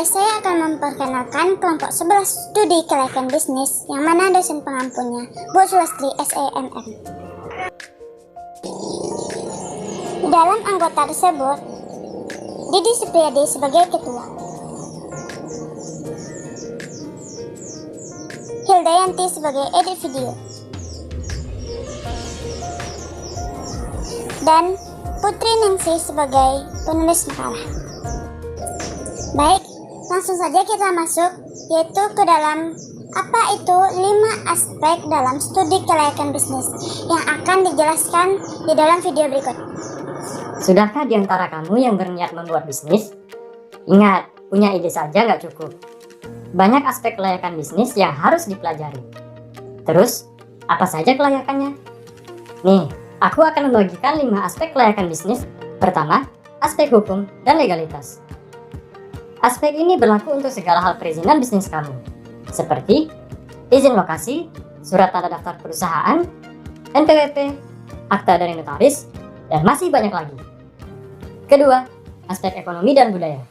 Guys, saya akan memperkenalkan kelompok 11 studi kelayakan bisnis yang mana dosen pengampunya Bu Sulastri SEMM. Di dalam anggota tersebut, Didi Supriyadi sebagai ketua, Hildayanti sebagai edit video, dan Putri Ningsih sebagai penulis makalah. Baik, langsung saja kita masuk, yaitu ke dalam apa itu 5 aspek dalam studi kelayakan bisnis yang akan dijelaskan di dalam video berikut. Sudahkah di antara kamu yang berniat membuat bisnis? Ingat, punya ide saja nggak cukup. Banyak aspek kelayakan bisnis yang harus dipelajari. Terus, apa saja kelayakannya? Nih, aku akan membagikan 5 aspek kelayakan bisnis. Pertama, aspek hukum dan legalitas. Aspek ini berlaku untuk segala hal perizinan bisnis kamu, seperti izin lokasi, surat tanda daftar perusahaan, NPWP, akta dari notaris, dan masih banyak lagi. Kedua, aspek ekonomi dan budaya.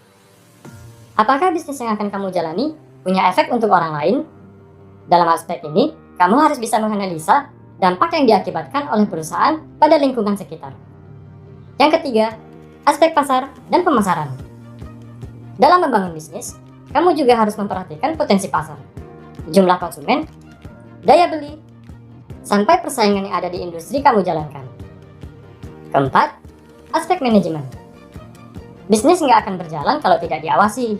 Apakah bisnis yang akan kamu jalani punya efek untuk orang lain? Dalam aspek ini, kamu harus bisa menganalisa dampak yang diakibatkan oleh perusahaan pada lingkungan sekitar. Yang ketiga, aspek pasar dan pemasaran. Dalam membangun bisnis, kamu juga harus memperhatikan potensi pasar, jumlah konsumen, daya beli, sampai persaingan yang ada di industri kamu jalankan. Keempat, aspek manajemen. Bisnis nggak akan berjalan kalau tidak diawasi.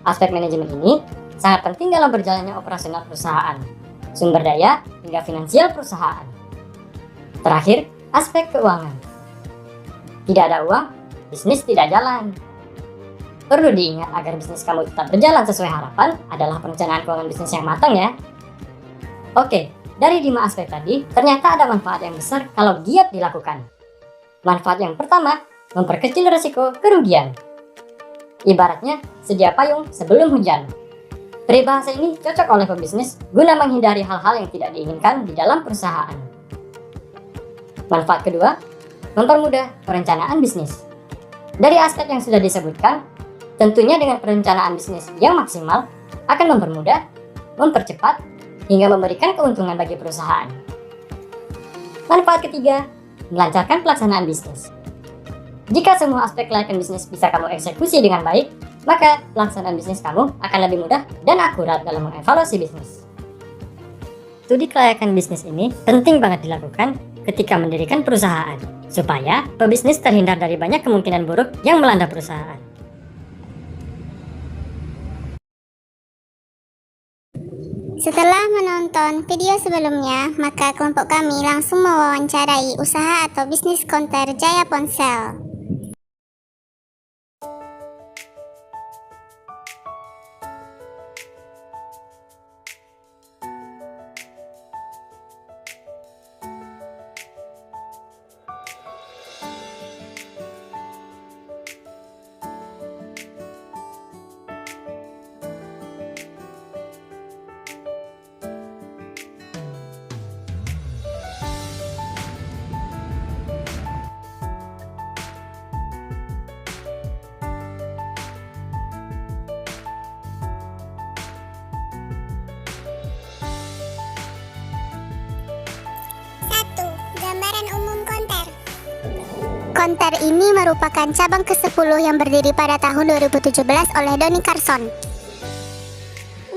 Aspek manajemen ini sangat penting dalam berjalannya operasional perusahaan, sumber daya, hingga finansial perusahaan. Terakhir, aspek keuangan. Tidak ada uang, bisnis tidak jalan. Perlu diingat agar bisnis kamu tetap berjalan sesuai harapan adalah perencanaan keuangan bisnis yang matang ya. Oke, dari 5 aspek tadi, ternyata ada manfaat yang besar kalau giat dilakukan. Manfaat yang pertama, memperkecil risiko kerugian. Ibaratnya, sedia payung sebelum hujan. Peribahasa ini cocok oleh pebisnis guna menghindari hal-hal yang tidak diinginkan di dalam perusahaan. Manfaat kedua, mempermudah perencanaan bisnis. Dari aspek yang sudah disebutkan, tentunya dengan perencanaan bisnis yang maksimal akan mempermudah, mempercepat, hingga memberikan keuntungan bagi perusahaan. Manfaat ketiga, melancarkan pelaksanaan bisnis. Jika semua aspek kelayakan bisnis bisa kamu eksekusi dengan baik, maka pelaksanaan bisnis kamu akan lebih mudah dan akurat dalam mengevaluasi bisnis. Studi kelayakan bisnis ini penting banget dilakukan ketika mendirikan perusahaan, supaya pebisnis terhindar dari banyak kemungkinan buruk yang melanda perusahaan. Setelah menonton video sebelumnya, maka kelompok kami langsung mewawancarai usaha atau bisnis konter Jaya Ponsel. Gambaran umum konter. Konter ini merupakan cabang ke-10 yang berdiri pada tahun 2017 oleh Doni Carson.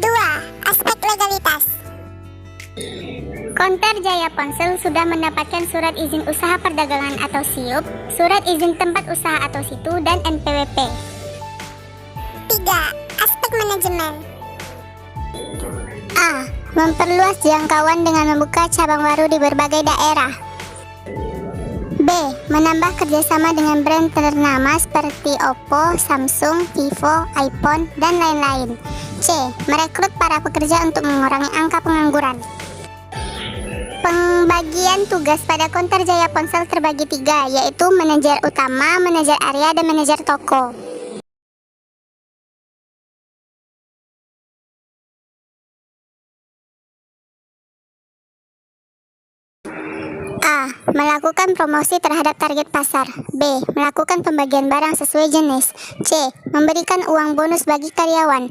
2. Aspek legalitas. Konter Jaya Ponsel sudah mendapatkan surat izin usaha perdagangan atau SIUP, surat izin tempat usaha atau situ, dan NPWP. 3. Aspek manajemen. A. Memperluas jangkauan dengan membuka cabang baru di berbagai daerah. B. Menambah kerjasama dengan brand ternama seperti Oppo, Samsung, Vivo, iPhone, dan lain-lain. C. Merekrut para pekerja untuk mengurangi angka pengangguran. Pembagian tugas pada konter Jaya Ponsel terbagi 3, yaitu manajer utama, manajer area, dan manajer toko. A. Melakukan promosi terhadap target pasar. B. Melakukan pembagian barang sesuai jenis. C. Memberikan uang bonus bagi karyawan.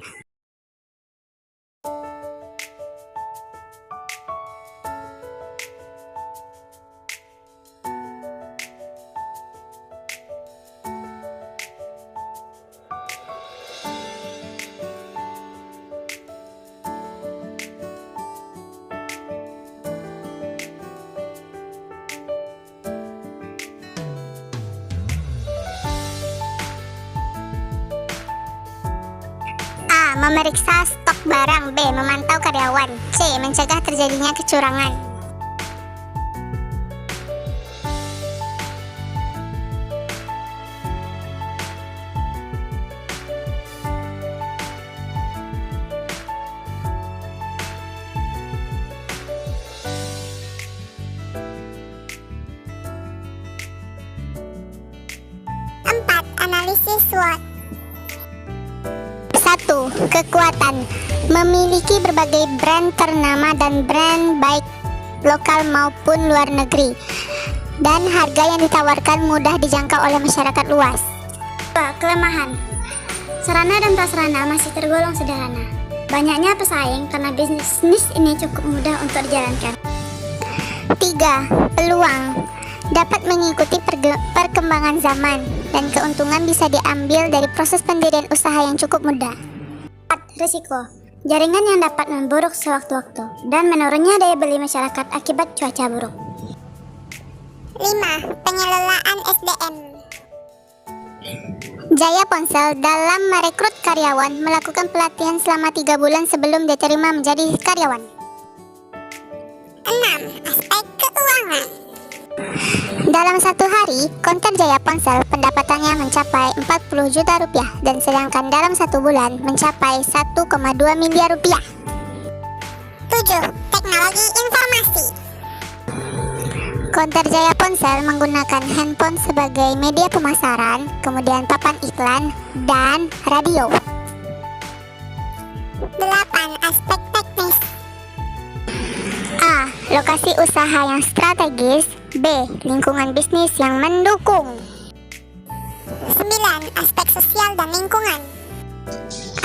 A. Memeriksa stok barang. B. Memantau karyawan. C. Mencegah terjadinya kecurangan. Empat. Analisis SWOT. 1. Kekuatan. Memiliki berbagai brand ternama dan brand baik lokal maupun luar negeri, dan harga yang ditawarkan mudah dijangkau oleh masyarakat luas. 2. Kelemahan. Sarana dan prasarana masih tergolong sederhana. Banyaknya pesaing karena bisnis ini cukup mudah untuk dijalankan. 3. Peluang. Dapat mengikuti perkembangan zaman, dan keuntungan bisa diambil dari proses pendirian usaha yang cukup mudah. 4. Risiko. Jaringan yang dapat memburuk sewaktu-waktu dan menurunnya daya beli masyarakat akibat cuaca buruk. 5. Pengelolaan SDM. Jaya Ponsel dalam merekrut karyawan melakukan pelatihan selama 3 bulan sebelum diterima menjadi karyawan. 6. Aspek keuangan. Dalam satu hari, konter Jaya Ponsel pendapatannya mencapai 40 juta rupiah, dan sedangkan dalam satu bulan mencapai 1,2 miliar rupiah. 7. Teknologi informasi. Konter Jaya Ponsel menggunakan handphone sebagai media pemasaran, kemudian papan iklan, dan radio. 8. Aspek teknis. A. Lokasi usaha yang strategis. B. Lingkungan bisnis yang mendukung. 9. Aspek sosial dan lingkungan.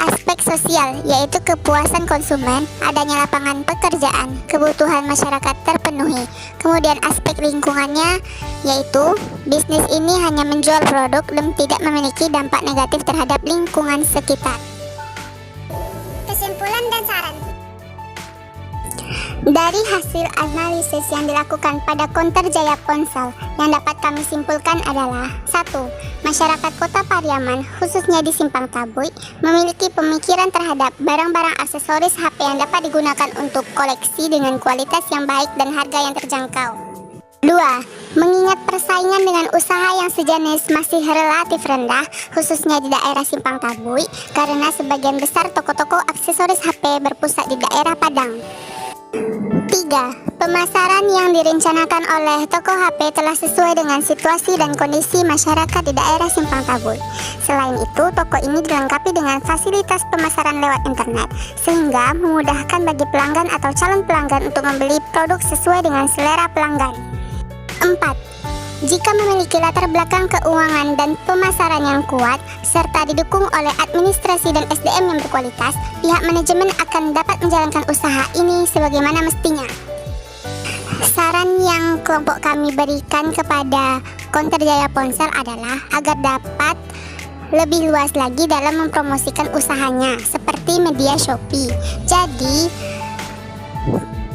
Aspek sosial yaitu kepuasan konsumen, adanya lapangan pekerjaan, kebutuhan masyarakat terpenuhi. Kemudian aspek lingkungannya yaitu bisnis ini hanya menjual produk dan tidak memiliki dampak negatif terhadap lingkungan sekitar. Kesimpulan dan saran. Dari hasil analisis yang dilakukan pada konter Jaya Ponsel, yang dapat kami simpulkan adalah 1. Masyarakat Kota Pariaman, khususnya di Simpang Tabui, memiliki pemikiran terhadap barang-barang aksesoris HP yang dapat digunakan untuk koleksi dengan kualitas yang baik dan harga yang terjangkau. 2. Mengingat persaingan dengan usaha yang sejenis masih relatif rendah, khususnya di daerah Simpang Tabui, karena sebagian besar toko-toko aksesoris HP berpusat di daerah Padang. 3. Pemasaran yang direncanakan oleh toko HP telah sesuai dengan situasi dan kondisi masyarakat di daerah Simpang Tabui. Selain itu, toko ini dilengkapi dengan fasilitas pemasaran lewat internet, sehingga memudahkan bagi pelanggan atau calon pelanggan untuk membeli produk sesuai dengan selera pelanggan. 4. Jika memiliki latar belakang keuangan dan pemasaran yang kuat, serta didukung oleh administrasi dan SDM yang berkualitas, pihak manajemen akan dapat menjalankan usaha ini sebagaimana mestinya. Saran yang kelompok kami berikan kepada konter Jaya Ponsel adalah agar dapat lebih luas lagi dalam mempromosikan usahanya, seperti media Shopee. Jadi,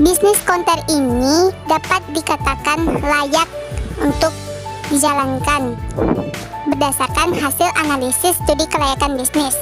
bisnis konter ini dapat dikatakan layak untuk dijalankan berdasarkan hasil analisis studi kelayakan bisnis.